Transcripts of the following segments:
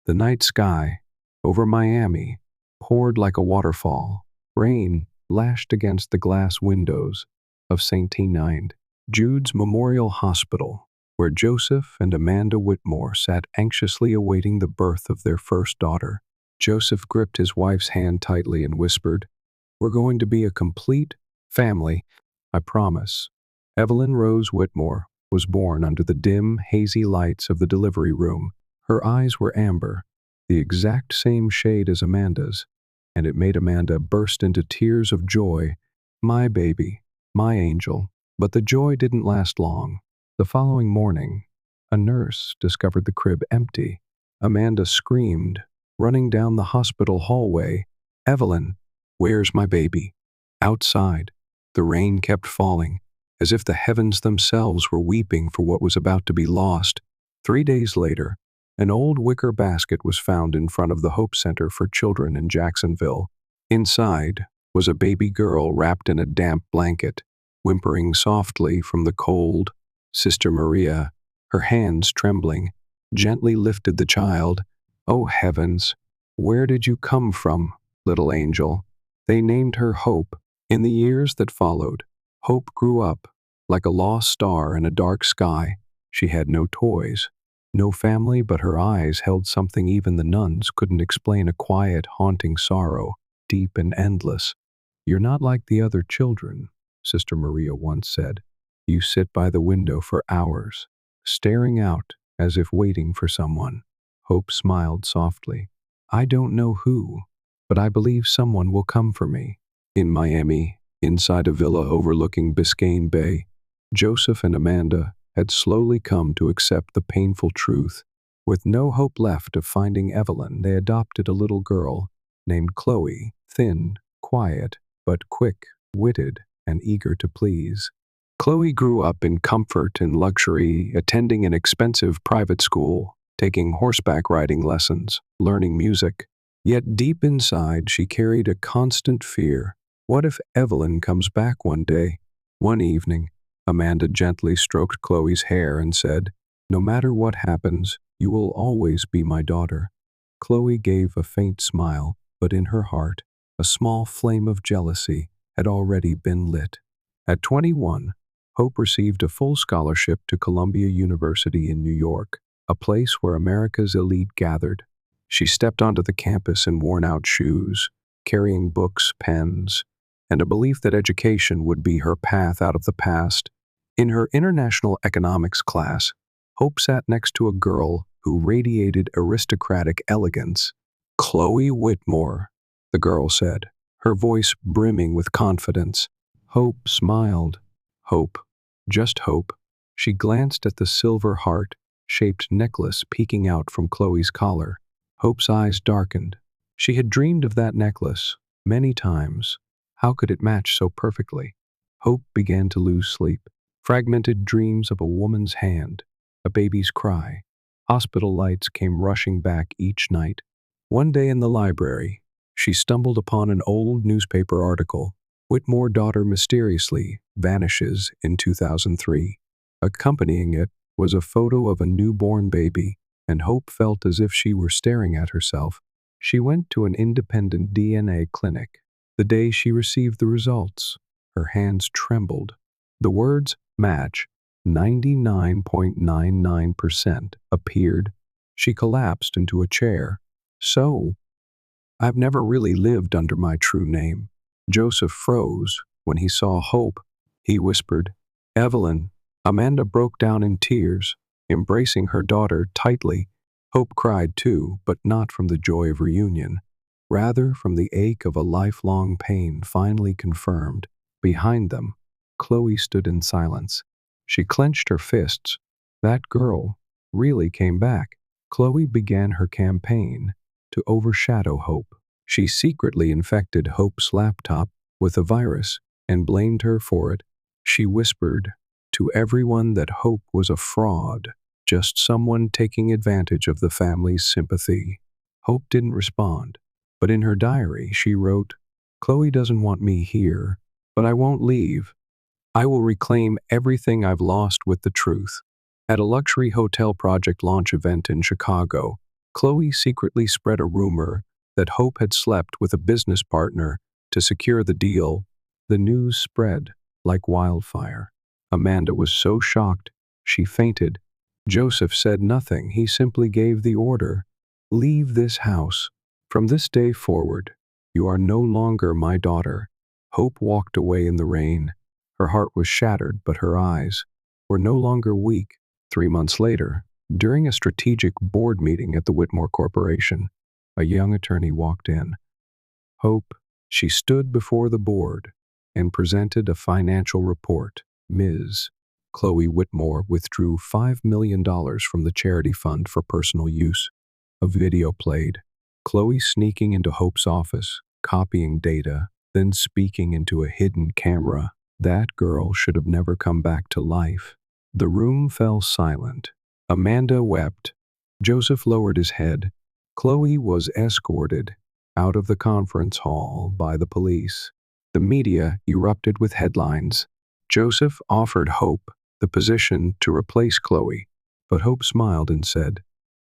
The night sky over Miami poured like a waterfall. Rain lashed against the glass windows of St. Jude's Memorial Hospital, where Joseph and Amanda Whitmore sat anxiously awaiting the birth of their first daughter. Joseph gripped his wife's hand tightly and whispered, "We're going to be a complete family, I promise." Evelyn Rose Whitmore was born under the dim, hazy lights of the delivery room. Her eyes were amber, the exact same shade as Amanda's, and it made Amanda burst into tears of joy. "My baby, my angel." But the joy didn't last long. The following morning, a nurse discovered the crib empty. Amanda screamed, running down the hospital hallway, "Evelyn, where's my baby?" Outside, the rain kept falling, as if the heavens themselves were weeping for what was about to be lost. 3 days later, an old wicker basket was found in front of the Hope Center for Children in Jacksonville. Inside was a baby girl wrapped in a damp blanket, whimpering softly from the cold. Sister Maria, her hands trembling, gently lifted the child. "Oh heavens, where did you come from, little angel?" They named her Hope. In the years that followed, Hope grew up like a lost star in a dark sky. She had no toys, no family, but her eyes held something even the nuns couldn't explain, a quiet, haunting sorrow, deep and endless. "You're not like the other children," Sister Maria once said. "You sit by the window for hours, staring out as if waiting for someone." Hope smiled softly. "I don't know who, but I believe someone will come for me." In Miami, inside a villa overlooking Biscayne Bay, Joseph and Amanda had slowly come to accept the painful truth. With no hope left of finding Evelyn, they adopted a little girl named Chloe, thin, quiet, but quick-witted and eager to please. Chloe grew up in comfort and luxury, attending an expensive private school, taking horseback riding lessons, learning music. Yet deep inside, she carried a constant fear. What if Evelyn comes back one day? One evening, Amanda gently stroked Chloe's hair and said, "No matter what happens, you will always be my daughter." Chloe gave a faint smile, but in her heart, a small flame of jealousy had already been lit. At 21, Hope received a full scholarship to Columbia University in New York, a place where America's elite gathered. She stepped onto the campus in worn-out shoes, carrying books, pens, and a belief that education would be her path out of the past. In her international economics class, Hope sat next to a girl who radiated aristocratic elegance. "Chloe Whitmore," the girl said, her voice brimming with confidence. Hope smiled. Hope, just Hope. She glanced at the silver heart-shaped necklace peeking out from Chloe's collar. Hope's eyes darkened. She had dreamed of that necklace many times. How could it match so perfectly? Hope began to lose sleep. Fragmented dreams of a woman's hand, a baby's cry. Hospital lights came rushing back each night. One day in the library, she stumbled upon an old newspaper article. "Whitmore daughter mysteriously vanishes in 2003. Accompanying it was a photo of a newborn baby, and Hope felt as if she were staring at herself. She went to an independent DNA clinic. The day she received the results, her hands trembled. The words "match 99.99% appeared. She collapsed into a chair. "So, I've never really lived under my true name." Joseph froze when he saw Hope. He whispered, "Evelyn." Amanda broke down in tears, embracing her daughter tightly. Hope cried too, but not from the joy of reunion. Rather from the ache of a lifelong pain finally confirmed. Behind them, Chloe stood in silence. She clenched her fists. That girl really came back. Chloe began her campaign to overshadow Hope. She secretly infected Hope's laptop with a virus and blamed her for it. She whispered to everyone that Hope was a fraud, just someone taking advantage of the family's sympathy. Hope didn't respond, but in her diary she wrote, "Chloe doesn't want me here, but I won't leave. I will reclaim everything I've lost with the truth." At a luxury hotel project launch event in Chicago, Chloe secretly spread a rumor that Hope had slept with a business partner to secure the deal. The news spread like wildfire. Amanda was so shocked, she fainted. Joseph said nothing. He simply gave the order, "Leave this house. From this day forward, you are no longer my daughter." Hope walked away in the rain. Her heart was shattered, but her eyes were no longer weak. 3 months later, during a strategic board meeting at the Whitmore Corporation, a young attorney walked in. Hope, she stood before the board and presented a financial report. Ms. Chloe Whitmore withdrew $5 million from the charity fund for personal use. A video played. Chloe sneaking into Hope's office, copying data, then speaking into a hidden camera. That girl should have never come back to life. The room fell silent. Amanda wept. Joseph lowered his head. Chloe was escorted out of the conference hall by the police. The media erupted with headlines. Joseph offered Hope the position to replace Chloe, but Hope smiled and said,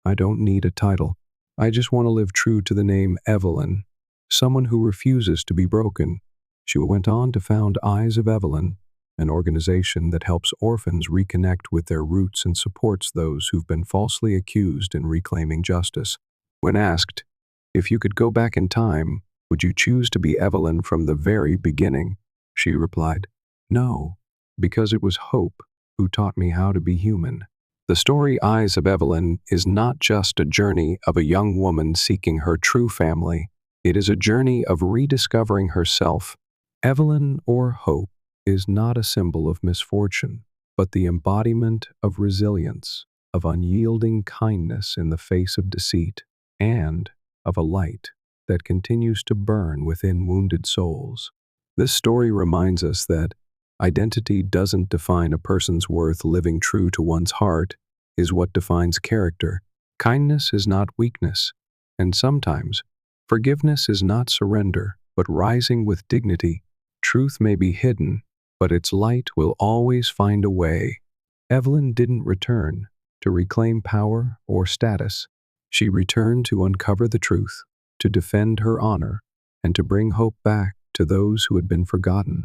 "I don't need a title. I just want to live true to the name Evelyn, someone who refuses to be broken." She went on to found Eyes of Evelyn, an organization that helps orphans reconnect with their roots and supports those who've been falsely accused in reclaiming justice. When asked, "If you could go back in time, would you choose to be Evelyn from the very beginning?" she replied, "No, because it was Hope who taught me how to be human." The story Eyes of Evelyn is not just a journey of a young woman seeking her true family. It is a journey of rediscovering herself. Evelyn, or Hope, is not a symbol of misfortune, but the embodiment of resilience, of unyielding kindness in the face of deceit, and of a light that continues to burn within wounded souls. This story reminds us that identity doesn't define a person's worth. Living true to one's heart is what defines character. Kindness is not weakness, and sometimes forgiveness is not surrender, but rising with dignity. Truth may be hidden, but its light will always find a way. Evelyn didn't return to reclaim power or status. She returned to uncover the truth, to defend her honor, and to bring hope back to those who had been forgotten.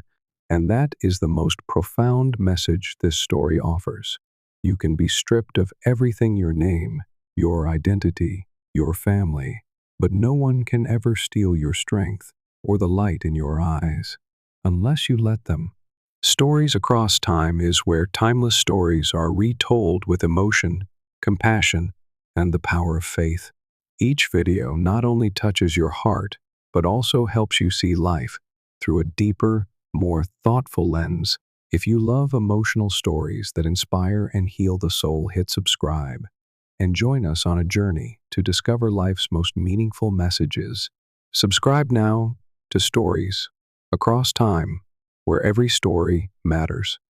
And that is the most profound message this story offers. You can be stripped of everything: your name, your identity, your family, but no one can ever steal your strength or the light in your eyes, unless you let them. Stories Across Time is where timeless stories are retold with emotion, compassion, and the power of faith. Each video not only touches your heart, but also helps you see life through a deeper, more thoughtful lens. If you love emotional stories that inspire and heal the soul, hit subscribe and join us on a journey to discover life's most meaningful messages. Subscribe now to Stories Across Time, where every story matters.